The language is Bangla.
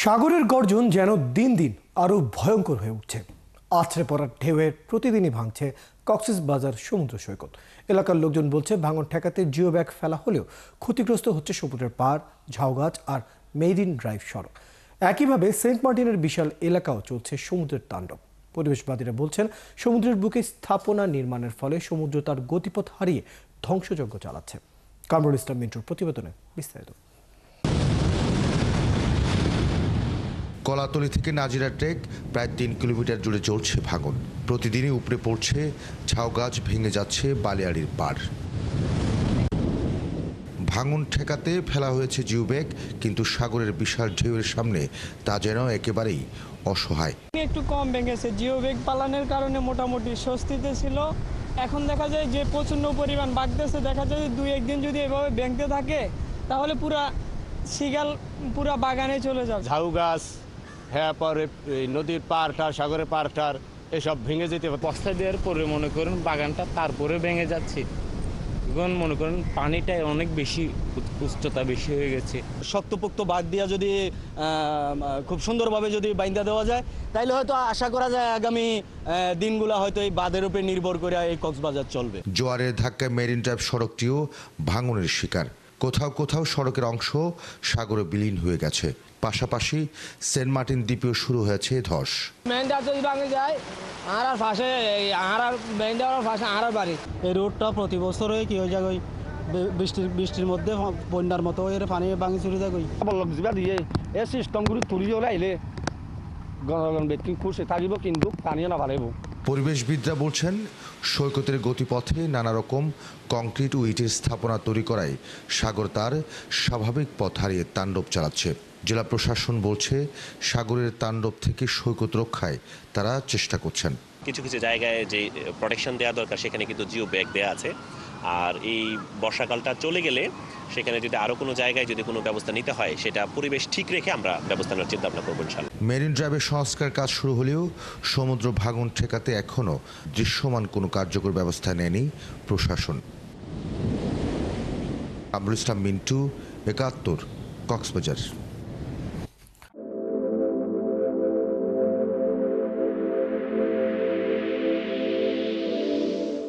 সাগরের গর্জন যেন দিন দিন আরও ভয়ঙ্কর হয়ে উঠছে। আছড়ে পড়া ঢেউয়ের প্রতিদিনই ভাঙছে কক্সবাজার সমুদ্র সৈকত। এলাকার লোকজন বলছে, ভাঙন ঠেকাতে জিও ব্যাগ ফেলা হলেও ক্ষতিগ্রস্ত হচ্ছে সমুদ্রের পাড়, ঝাউগাছ আর মেরিন ড্রাইভ সড়ক। একইভাবে সেন্ট মার্টিনের বিশাল এলাকাও চলছে সমুদ্রের তাণ্ডব। পরিবেশবাদীরা বলছেন, সমুদ্রের বুকে স্থাপনা নির্মাণের ফলে সমুদ্র তার গতিপথ হারিয়ে ধ্বংসযজ্ঞ চালাচ্ছে। কামরুল ইসলাম মিন্টুর প্রতিবেদনে বিস্তারিত। কলাতলি থেকে নাজিরা ট্রেক প্রায় ৩ কিলোমিটার জুড়ে চলছে ভাঙন। প্রতিদিনই উপড়ে পড়ছে ঝাউগাছ, ভেঙে যাচ্ছে বালিয়াড়ির পাড়। ভাঙন ঠেকাতে ফেলা হয়েছে জিও ব্যাগ, কিন্তু সাগরের বিশাল ঢেউয়ের সামনে তা যেন একেবারেই অসহায়। একটু কম ভেঙেছে, জিও ব্যাগ পালানোর কারণে মোটামুটি স্বস্তিতে ছিল। এখন দেখা যায় যে প্রচণ্ড পরিমাণ বাড়তেছে। দেখা যায় ২-১ দিন যদি এভাবে ভেঙতে থাকে তাহলে পুরা শিগাল পুরা বাগানে চলে যাবে। ঝাউ গাছ, হ্যাঁ, পরে নদীর পাড়টার, সাগরের পাড়টার এসব ভেঙে যেতে হবে। বস্তা দেওয়ার পরে মনে করেন বাগানটা তারপরে ভেঙে যাচ্ছে। এখন মনে করেন পানিটা অনেক বেশি, উচ্চতা বেশি হয়ে গেছে। শক্তপোক্ত বাঁধ দিয়া যদি খুব সুন্দরভাবে যদি বাইন্দা দেওয়া যায়, তাইলে হয়তো আশা করা যায় আগামী দিনগুলো হয়তো এই বাঁধের উপরে নির্ভর করে এই কক্সবাজার চলবে। জোয়ারের ধাক্কায় মেরিন ড্রাইভ সড়কটিও ভাঙনের শিকার। কোথাও কোথাও সড়কের অংশ সাগরে বিলীন হয়ে গেছে। পাশাপাশি সেন্ট মার্টিন দ্বীপেও শুরু হয়েছে ধস। যদি ভাঙে যায় আর পাশে আর বাড়ি। এই রোডটা প্রতি বছরই কি হয়ে যায়, ওই বৃষ্টির মধ্যে বন্যার মতো এর পানি ভাঙি চলে যায়। বললাম দিয়ে এই সিস্টেমগুলি তুলি হলে আইলে গণগণ ব্যক্তি খুশি থাকিব, কিন্তু পানিও না ভালাইব। পরিবেশবিদরা বলছেন, সৈকতের গতিপথে নানা রকম কংক্রিট ও ইটের স্থাপনা তৈরি করায় সাগর তার স্বাভাবিক পথ হারিয়ে তাণ্ডব চালাচ্ছে। জেলা প্রশাসন বলছে, সাগরের তাণ্ডব থেকে সৈকত রক্ষায় তারা চেষ্টা করছেন। কিছু কিছু জায়গায় যে প্রোটেকশন দেওয়া দরকার সেখানে কিন্তু জিও ব্যাগ দেওয়া আছে। আর এই বর্ষাকালটা চলে গেলে সেখানে যদি আরো কোনো জায়গায় যদি কোনো ব্যবস্থা নিতে হয়, সেটা পরিবেশ ঠিক রেখে আমরা ব্যবস্থা নেওয়ার চিন্তা ভাবনা করবো ইনশাআল্লাহ। মেরিন ড্রাইভের সংস্কার কাজ শুরু হলেও সমুদ্র ভাঙন ঠেকাতে এখনও দৃশ্যমান কোনো কার্যকর ব্যবস্থা নেয়নি প্রশাসন। কামরুল ইসলাম মিন্টু, ৭১, কক্সবাজার।